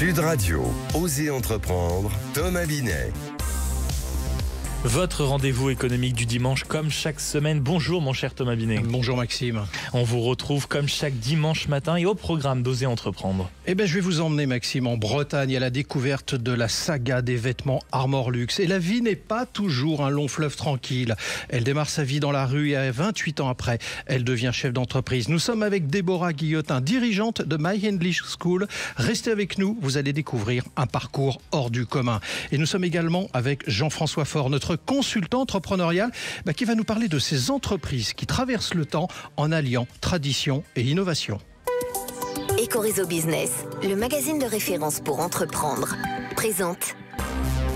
Sud Radio, Osez entreprendre, Thomas Binet. Votre rendez-vous économique du dimanche comme chaque semaine. Bonjour mon cher Thomas Binet. Bonjour Maxime. On vous retrouve comme chaque dimanche matin et au programme d'Osez entreprendre. Je vais vous emmener Maxime en Bretagne à la découverte de la saga des vêtements Armor Luxe. Et la vie n'est pas toujours un long fleuve tranquille. Elle démarre sa vie dans la rue et 28 ans après, elle devient chef d'entreprise. Nous sommes avec Déborah Guillotin, dirigeante de My English School. Restez avec nous, vous allez découvrir un parcours hors du commun. Et nous sommes également avec Jean-François Faure, notre consultant entrepreneurial qui va nous parler de ces entreprises qui traversent le temps en alliant tradition et innovation. Ecoréseau Business, le magazine de référence pour entreprendre, présente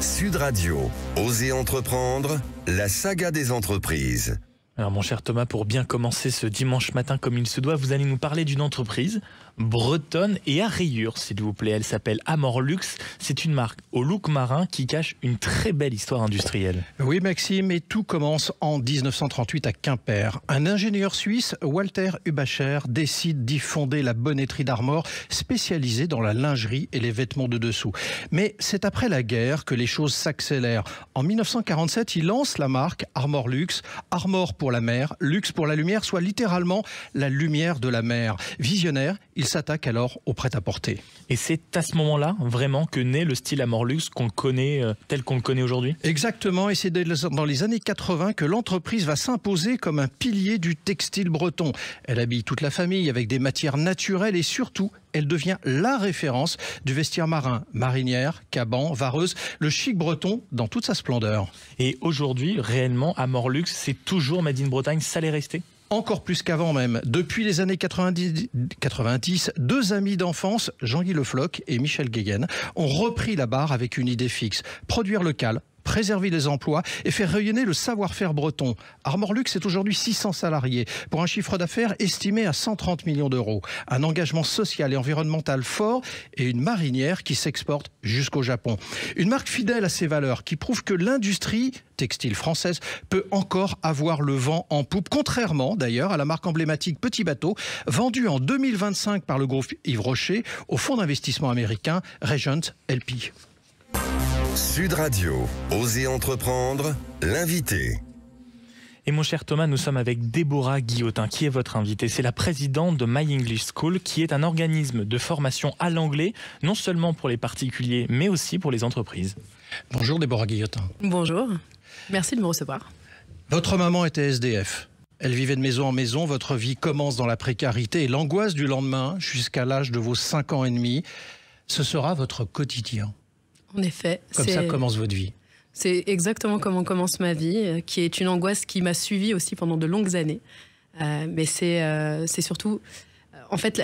Sud Radio, Osez entreprendre, la saga des entreprises. Alors mon cher Thomas, pour bien commencer ce dimanche matin comme il se doit, vous allez nous parler d'une entreprise bretonne et à rayures, s'il vous plaît. Elle s'appelle Armor Luxe. C'est une marque au look marin qui cache une très belle histoire industrielle. Oui Maxime, et tout commence en 1938 à Quimper. Un ingénieur suisse, Walter Hubacher, décide d'y fonder la bonnetterie d'Armor, spécialisée dans la lingerie et les vêtements de dessous. Mais c'est après la guerre que les choses s'accélèrent. En 1947, il lance la marque Armor Luxe. Armor pour la mer, luxe pour la lumière, soit littéralement la lumière de la mer. Visionnaire, il s'attaque alors au prêt-à-porter. Et c'est à ce moment-là, vraiment, que naît le style Armor Luxe qu'on connaît, tel qu'on le connaît aujourd'hui ? Exactement, et c'est dans les années 80 que l'entreprise va s'imposer comme un pilier du textile breton. Elle habille toute la famille avec des matières naturelles et surtout, elle devient la référence du vestiaire marin. Marinière, caban, vareuse, le chic breton dans toute sa splendeur. Et aujourd'hui, réellement, Armor Luxe, c'est toujours Made in Bretagne, ça l'est resté ? Encore plus qu'avant même. Depuis les années 90, deux amis d'enfance, Jean-Guy Le Floch et Michel Guéguen, ont repris la barre avec une idée fixe. Produire local, préserver les emplois et faire rayonner le savoir-faire breton. Armor Luxe est aujourd'hui 600 salariés pour un chiffre d'affaires estimé à 130 millions d'euros. Un engagement social et environnemental fort et une marinière qui s'exporte jusqu'au Japon. Une marque fidèle à ses valeurs qui prouve que l'industrie textile française peut encore avoir le vent en poupe, contrairement d'ailleurs à la marque emblématique Petit Bateau, vendue en 2025 par le groupe Yves Rocher au fonds d'investissement américain Regent LP. Sud Radio, Osez entreprendre, l'invité. Et mon cher Thomas, nous sommes avec Déborah Guillotin, qui est votre invitée. C'est la présidente de My English School, qui est un organisme de formation à l'anglais, non seulement pour les particuliers, mais aussi pour les entreprises. Bonjour Déborah Guillotin. Bonjour, merci de me recevoir. Votre maman était SDF. Elle vivait de maison en maison. Votre vie commence dans la précarité et l'angoisse du lendemain jusqu'à l'âge de vos 5 ans et demi. Ce sera votre quotidien. En effet. Comme ça commence votre vie. C'est exactement comment commence ma vie, qui est une angoisse qui m'a suivie aussi pendant de longues années. Mais c'est surtout... En fait,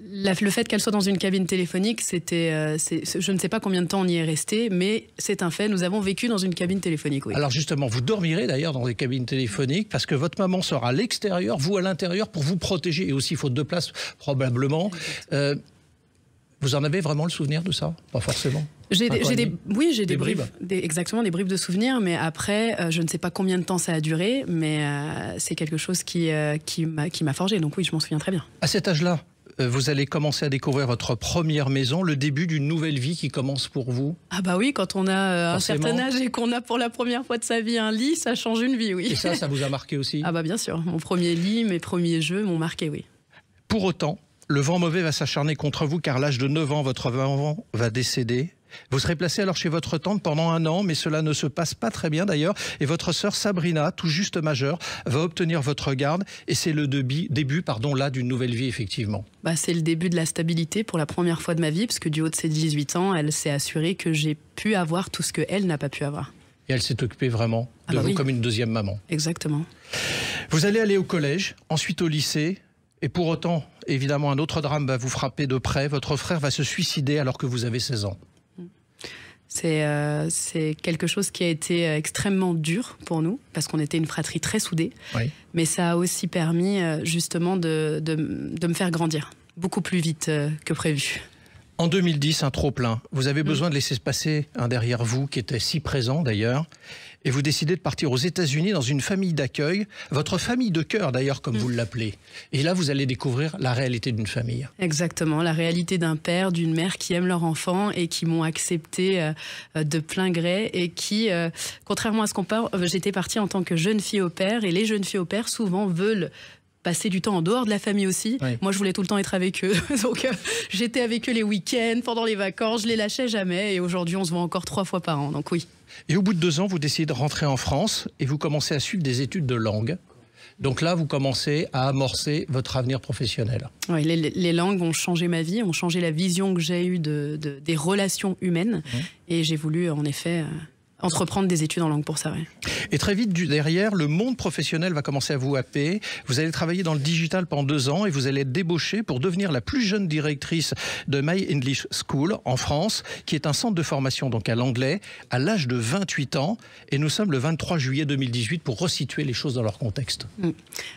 le fait qu'elle soit dans une cabine téléphonique, je ne sais pas combien de temps on y est resté, mais c'est un fait, nous avons vécu dans une cabine téléphonique, oui. Alors justement, vous dormirez d'ailleurs dans des cabines téléphoniques parce que votre maman sera à l'extérieur, vous à l'intérieur pour vous protéger et aussi faute de place probablement. Vous en avez vraiment le souvenir de ça? Pas forcément. J'ai des bribes. Exactement, des bribes de souvenirs, mais après, je ne sais pas combien de temps ça a duré, mais c'est quelque chose qui m'a forgé, donc oui, je m'en souviens très bien. À cet âge-là, vous allez commencer à découvrir votre première maison, le début d'une nouvelle vie qui commence pour vous? Ah bah oui, quand on a un certain âge et qu'on a pour la première fois de sa vie un lit, ça change une vie, oui. Et ça vous a marqué aussi? Ah bah bien sûr, mon premier lit, mes premiers jeux m'ont marqué, oui. Pour autant, le vent mauvais va s'acharner contre vous car à l'âge de 9 ans, votre maman va décéder. Vous serez placé alors chez votre tante pendant 1 an, mais cela ne se passe pas très bien d'ailleurs. Et votre sœur Sabrina, tout juste majeure, va obtenir votre garde. Et c'est le début là d'une nouvelle vie, effectivement. C'est le début de la stabilité pour la première fois de ma vie, parce que du haut de ses 18 ans, elle s'est assurée que j'ai pu avoir tout ce qu'elle n'a pas pu avoir. Et elle s'est occupée vraiment de vous comme une deuxième maman. Exactement. Vous allez aller au collège, ensuite au lycée. Et pour autant, évidemment, un autre drame va vous frapper de près. Votre frère va se suicider alors que vous avez 16 ans. C'est quelque chose qui a été extrêmement dur pour nous, parce qu'on était une fratrie très soudée. Oui. Mais ça a aussi permis justement de me faire grandir beaucoup plus vite que prévu. En 2010, un trop-plein. Vous avez besoin de laisser passer un derrière vous qui était si présent d'ailleurs. et vous décidez de partir aux États-Unis dans une famille d'accueil, votre famille de cœur d'ailleurs, comme vous l'appelez. Et là, vous allez découvrir la réalité d'une famille. Exactement, la réalité d'un père, d'une mère qui aiment leur enfant et qui m'ont accepté de plein gré et qui, contrairement à ce qu'on parle, j'étais partie en tant que jeune fille au père et les jeunes filles au père souvent veulent passer du temps en dehors de la famille aussi. Oui. Moi, je voulais tout le temps être avec eux. Donc, j'étais avec eux les week-ends, pendant les vacances, je les lâchais jamais. Et aujourd'hui, on se voit encore 3 fois par an. Donc oui. Et au bout de 2 ans, vous décidez de rentrer en France et vous commencez à suivre des études de langue. Donc là, vous commencez à amorcer votre avenir professionnel. Oui, les langues ont changé ma vie, ont changé la vision que j'ai eue des relations humaines. Et j'ai voulu, en effet, entreprendre des études en langue pour ça. Ouais. Et très vite, derrière, le monde professionnel va commencer à vous happer. Vous allez travailler dans le digital pendant 2 ans et vous allez être débauché pour devenir la plus jeune directrice de My English School en France, qui est un centre de formation donc à l'anglais, à l'âge de 28 ans. Et nous sommes le 23 juillet 2018 pour resituer les choses dans leur contexte.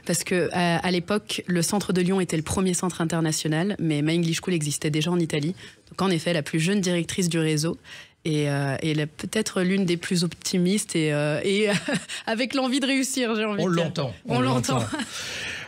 Parce qu'à l'époque, le centre de Lyon était le premier centre international, mais My English School existait déjà en Italie. Donc en effet, la plus jeune directrice du réseau. Et peut-être l'une des plus optimistes et avec l'envie de réussir, j'ai envie de dire. On l'entend.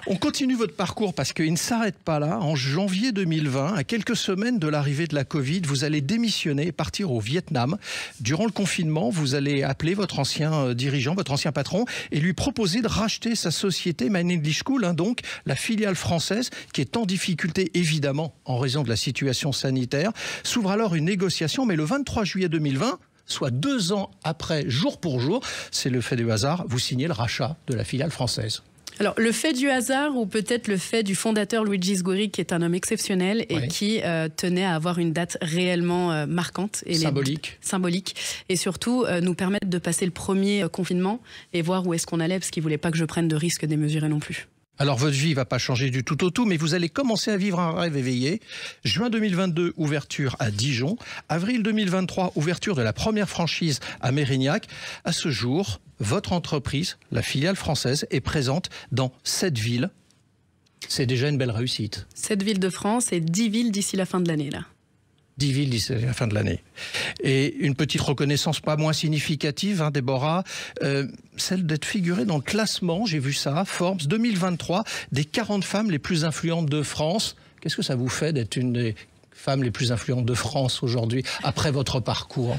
On continue votre parcours parce qu'il ne s'arrête pas là. En janvier 2020, à quelques semaines de l'arrivée de la Covid, vous allez démissionner et partir au Vietnam. Durant le confinement, vous allez appeler votre ancien dirigeant, votre ancien patron, et lui proposer de racheter sa société My English School, donc la filiale française qui est en difficulté évidemment en raison de la situation sanitaire. S'ouvre alors une négociation, mais le 23 juillet 2020, soit 2 ans après, jour pour jour, c'est le fait du hasard, vous signez le rachat de la filiale française. Alors, le fait du hasard ou peut-être le fait du fondateur Luigi Sguri, qui est un homme exceptionnel et qui tenait à avoir une date réellement marquante. Et symbolique. Et surtout, nous permettre de passer le premier confinement et voir où est-ce qu'on allait, parce qu'il ne voulait pas que je prenne de risques démesurés non plus. Alors, votre vie ne va pas changer du tout au tout, mais vous allez commencer à vivre un rêve éveillé. Juin 2022, ouverture à Dijon. Avril 2023, ouverture de la première franchise à Mérignac. À ce jour, votre entreprise, la filiale française, est présente dans 7 villes. C'est déjà une belle réussite. 7 villes de France et 10 villes d'ici la fin de l'année, là. 10 villes d'ici la fin de l'année. Et une petite reconnaissance pas moins significative, hein, Déborah, celle d'être figurée dans le classement, j'ai vu ça, Forbes 2023, des 40 femmes les plus influentes de France. Qu'est-ce que ça vous fait d'être une des femmes les plus influentes de France aujourd'hui, après votre parcours ?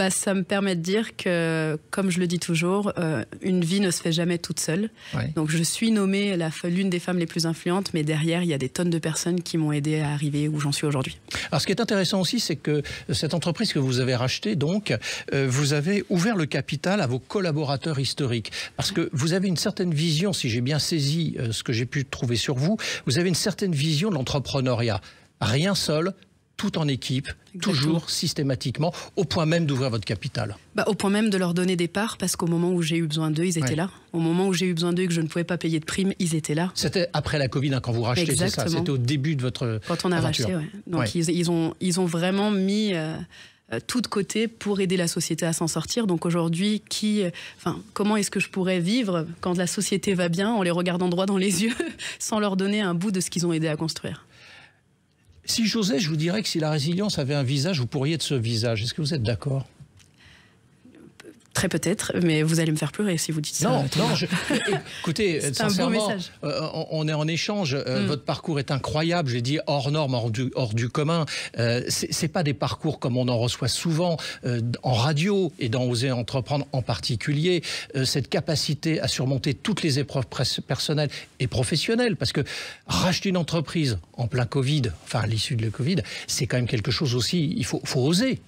Ça me permet de dire que, comme je le dis toujours, une vie ne se fait jamais toute seule. Ouais. Donc je suis nommée l'une des femmes les plus influentes, mais derrière, il y a des tonnes de personnes qui m'ont aidé à arriver où j'en suis aujourd'hui. Alors ce qui est intéressant aussi, c'est que cette entreprise que vous avez rachetée, donc, vous avez ouvert le capital à vos collaborateurs historiques. Parce que vous avez une certaine vision, si j'ai bien saisi ce que j'ai pu trouver sur vous, vous avez une certaine vision de l'entrepreneuriat. Rien seul, tout en équipe, toujours systématiquement, au point même d'ouvrir votre capital. Au point même de leur donner des parts, parce qu'au moment où j'ai eu besoin d'eux, ils étaient là. Au moment où j'ai eu besoin d'eux et que je ne pouvais pas payer de primes, ils étaient là. C'était après la Covid, hein, quand vous rachetez, c'est ça? C'était au début de votre Quand on a aventure. racheté, Donc ils ont vraiment mis tout de côté pour aider la société à s'en sortir. Donc aujourd'hui, comment est-ce que je pourrais vivre quand la société va bien, en les regardant droit dans les yeux, sans leur donner un bout de ce qu'ils ont aidé à construire? Si j'osais, je vous dirais que si la résilience avait un visage, vous pourriez être ce visage. Est-ce que vous êtes d'accord ? Très peut-être, mais vous allez me faire pleurer si vous dites ça. Non, écoutez, sincèrement, on est en échange. Votre parcours est incroyable, j'ai dit hors norme, hors du commun. C'est pas des parcours comme on en reçoit souvent en radio et dans Oser Entreprendre en particulier. Cette capacité à surmonter toutes les épreuves personnelles et professionnelles, parce que racheter une entreprise en plein Covid, enfin à l'issue de la Covid, c'est quand même quelque chose aussi. Il faut oser.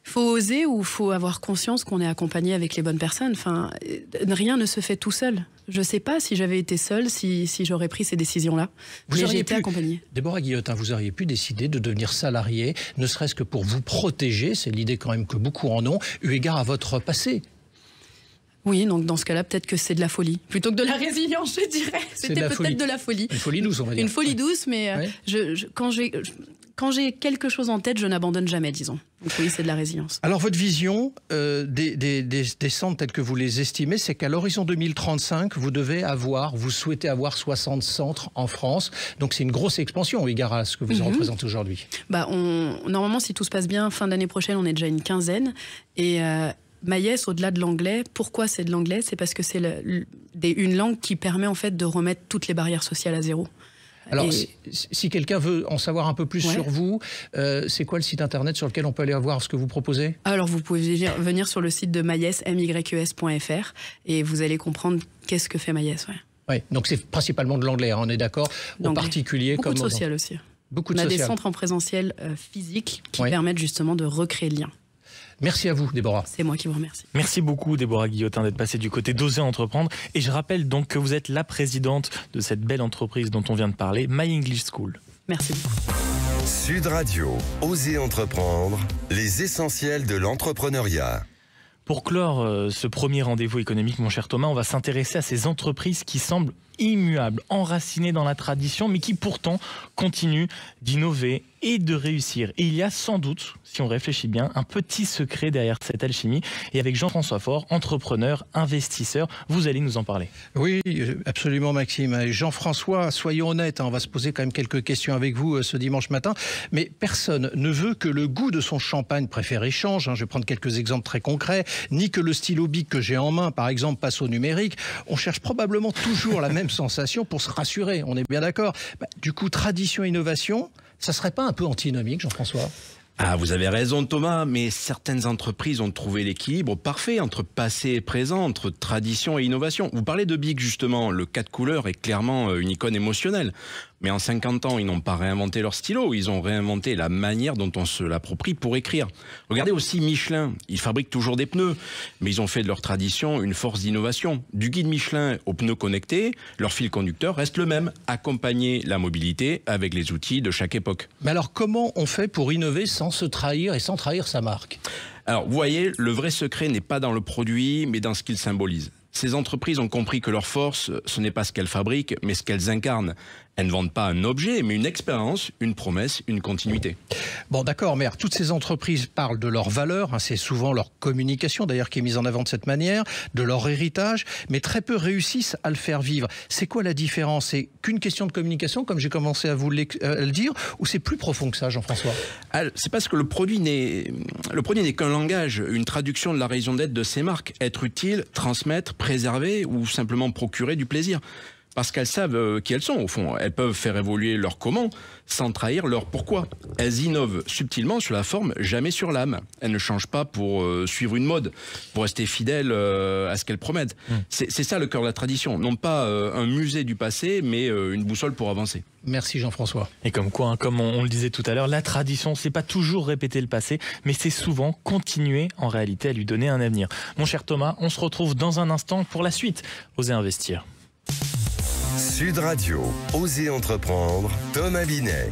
Faut oser ou faut avoir conscience qu'on est accompagné avec les bonnes personnes. Enfin, rien ne se fait tout seul. Je ne sais pas si j'avais été seule, si j'aurais pris ces décisions-là. Mais j'ai été accompagnée. Déborah Guillotin, vous auriez pu décider de devenir salarié, ne serait-ce que pour vous protéger, c'est l'idée quand même que beaucoup en ont, eu égard à votre passé. Oui, donc dans ce cas-là, peut-être que c'est de la folie. Plutôt que de la résilience, je dirais. C'était peut-être de la folie. Une folie douce, on va dire. Une folie douce, mais quand j'ai quelque chose en tête, je n'abandonne jamais, disons. Donc oui, c'est de la résilience. Alors votre vision des centres tels que vous les estimez, c'est qu'à l'horizon 2035, vous souhaitez avoir 60 centres en France. Donc c'est une grosse expansion au égard à ce que vous représentez aujourd'hui. Normalement, si tout se passe bien, fin d'année prochaine, on est déjà une quinzaine. Et Maïs, au-delà de l'anglais, pourquoi c'est de l'anglais? C'est parce que c'est une langue qui permet en fait de remettre toutes les barrières sociales à zéro. Alors, si quelqu'un veut en savoir un peu plus sur vous, c'est quoi le site internet sur lequel on peut aller voir ce que vous proposez? Alors, vous pouvez venir sur le site de Maïs, myes.fr, et vous allez comprendre qu'est-ce que fait Maïs. Oui, donc c'est principalement de l'anglais, hein, on est d'accord. En particulier, beaucoup de social aussi. Beaucoup de on a social. des centres en présentiel physique qui permettent justement de recréer le lien. Merci à vous, Déborah. C'est moi qui vous remercie. Merci beaucoup, Déborah Guillotin, d'être passée du côté d'Oser Entreprendre. Et je rappelle donc que vous êtes la présidente de cette belle entreprise dont on vient de parler, My English School. Merci beaucoup. Sud Radio, Oser Entreprendre, les essentiels de l'entrepreneuriat. Pour clore ce premier rendez-vous économique, mon cher Thomas, on va s'intéresser à ces entreprises qui semblent immuables, enracinées dans la tradition, mais qui pourtant continuent d'innover et de réussir. Et il y a sans doute, si on réfléchit bien, un petit secret derrière cette alchimie. Et avec Jean-François Faure, entrepreneur, investisseur, vous allez nous en parler. Oui, absolument, Maxime. Jean-François, soyons honnêtes, on va se poser quand même quelques questions avec vous ce dimanche matin. Mais personne ne veut que le goût de son champagne préféré change. Je vais prendre quelques exemples très concrets. Ni que le stylo bic que j'ai en main, par exemple, passe au numérique. On cherche probablement toujours la même sensation pour se rassurer. On est bien d'accord. Du coup, tradition et innovation, ça serait pas un peu antinomique, Jean-François ? Ah, vous avez raison, Thomas, mais certaines entreprises ont trouvé l'équilibre parfait entre passé et présent, entre tradition et innovation. Vous parlez de Bic, justement. Le 4 couleurs est clairement une icône émotionnelle. Mais en 50 ans, ils n'ont pas réinventé leur stylo, ils ont réinventé la manière dont on se l'approprie pour écrire. Regardez aussi Michelin, ils fabriquent toujours des pneus, mais ils ont fait de leur tradition une force d'innovation. Du guide Michelin aux pneus connectés, leur fil conducteur reste le même, accompagner la mobilité avec les outils de chaque époque. Mais alors comment on fait pour innover sans se trahir et sans trahir sa marque ? Alors vous voyez, le vrai secret n'est pas dans le produit, mais dans ce qu'il symbolise. Ces entreprises ont compris que leur force, ce n'est pas ce qu'elles fabriquent, mais ce qu'elles incarnent. Elles ne vendent pas un objet, mais une expérience, une promesse, une continuité. Bon, d'accord, mais toutes ces entreprises parlent de leurs valeurs, c'est souvent leur communication d'ailleurs qui est mise en avant de cette manière, de leur héritage, mais très peu réussissent à le faire vivre. C'est quoi la différence ? C'est qu'une question de communication, comme j'ai commencé à vous le dire, ou c'est plus profond que ça, Jean-François ? C'est parce que le produit n'est qu'un langage, une traduction de la raison d'être de ces marques. Être utile, transmettre, préserver ou simplement procurer du plaisir. Parce qu'elles savent qui elles sont, au fond. Elles peuvent faire évoluer leur comment sans trahir leur pourquoi. Elles innovent subtilement sur la forme, jamais sur l'âme. Elles ne changent pas pour suivre une mode, pour rester fidèles à ce qu'elles promettent. C'est ça le cœur de la tradition. Non pas un musée du passé, mais une boussole pour avancer. Merci Jean-François. Et comme quoi, comme on le disait tout à l'heure, la tradition, c'est pas toujours répéter le passé, mais c'est souvent continuer en réalité à lui donner un avenir. Mon cher Thomas, on se retrouve dans un instant pour la suite. Osez investir. Sud Radio, Oser Entreprendre, Thomas Binet.